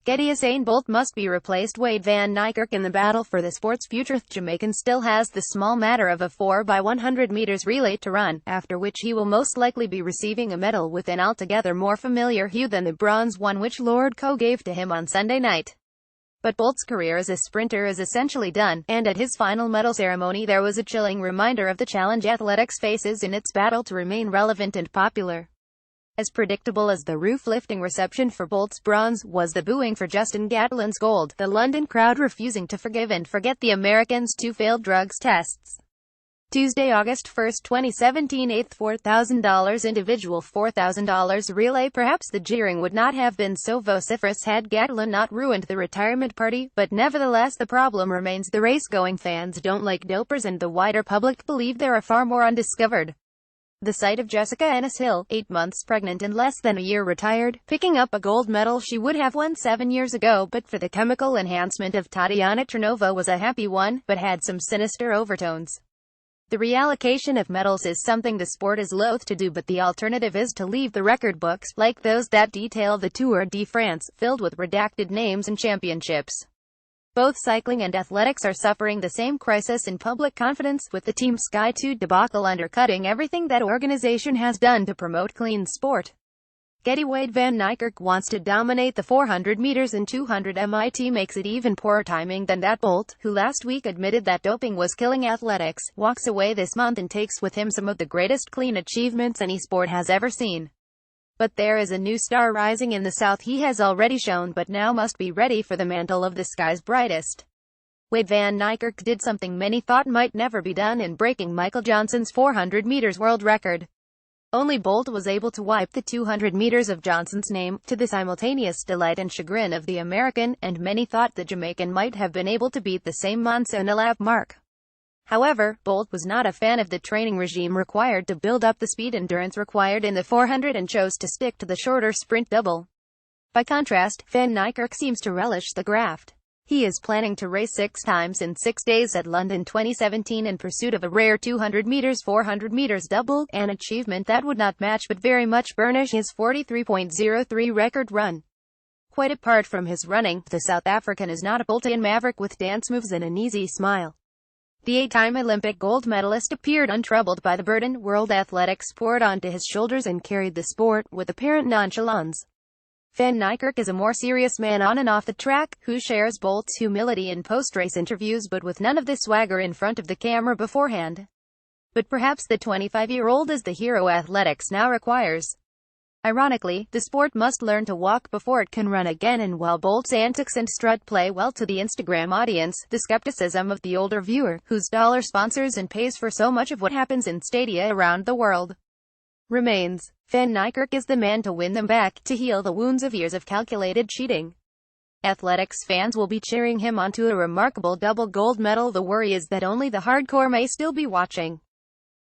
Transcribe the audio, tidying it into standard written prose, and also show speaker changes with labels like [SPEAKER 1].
[SPEAKER 1] Getty. Usain Bolt must be replaced. Wayde van Niekerk in the battle for the sport's future. The Jamaican still has the small matter of a 4x100 meters relay to run, after which he will most likely be receiving a medal with an altogether more familiar hue than the bronze one which Lord Coe gave to him on Sunday night. But Bolt's career as a sprinter is essentially done, and at his final medal ceremony there was a chilling reminder of the challenge athletics faces in its battle to remain relevant and popular. As predictable as the roof-lifting reception for Bolt's bronze was the booing for Justin Gatlin's gold, the London crowd refusing to forgive and forget the Americans' two failed drugs tests. Tuesday, August 1, 2017, eighth $4,000 individual $4,000 relay. Perhaps the jeering would not have been so vociferous had Gatlin not ruined the retirement party, but nevertheless the problem remains. The race-going fans don't like dopers and the wider public believe there are far more undiscovered. The sight of Jessica Ennis-Hill, 8 months pregnant and less than a year retired, picking up a gold medal she would have won 7 years ago but for the chemical enhancement of Tatiana Ternova was a happy one, but had some sinister overtones. The reallocation of medals is something the sport is loath to do, but the alternative is to leave the record books, like those that detail the Tour de France, filled with redacted names and championships. Both cycling and athletics are suffering the same crisis in public confidence, with the Team Sky 2 debacle undercutting everything that organization has done to promote clean sport. Getty. Wayde van Niekerk wants to dominate the 400 meters and 200 MIT makes it even poorer timing than that Bolt, who last week admitted that doping was killing athletics, walks away this month and takes with him some of the greatest clean achievements any sport has ever seen. But there is a new star rising in the south. He has already shown but now must be ready for the mantle of the sky's brightest. Wayde van Niekerk did something many thought might never be done in breaking Michael Johnson's 400 meters world record. Only Bolt was able to wipe the 200 meters of Johnson's name, to the simultaneous delight and chagrin of the American, and many thought the Jamaican might have been able to beat the same Monson lap mark. However, Bolt was not a fan of the training regime required to build up the speed endurance required in the 400 and chose to stick to the shorter sprint double. By contrast, van Niekerk seems to relish the graft. He is planning to race 6 times in 6 days at London 2017 in pursuit of a rare 200 meters 400 meters double, an achievement that would not match but very much burnish his 43.03 record run. Quite apart from his running, the South African is not a Boltian maverick with dance moves and an easy smile. The 8-time Olympic gold medalist appeared untroubled by the burden world athletics poured onto his shoulders and carried the sport with apparent nonchalance. Van Niekerk is a more serious man on and off the track, who shares Bolt's humility in post-race interviews but with none of the swagger in front of the camera beforehand. But perhaps the 25-year-old is the hero athletics now requires. Ironically, the sport must learn to walk before it can run again, and while Bolt's antics and strut play well to the Instagram audience, the skepticism of the older viewer, whose dollar sponsors and pays for so much of what happens in stadia around the world, remains. Van Niekerk is the man to win them back, to heal the wounds of years of calculated cheating. Athletics fans will be cheering him on to a remarkable double gold medal. The worry is that only the hardcore may still be watching.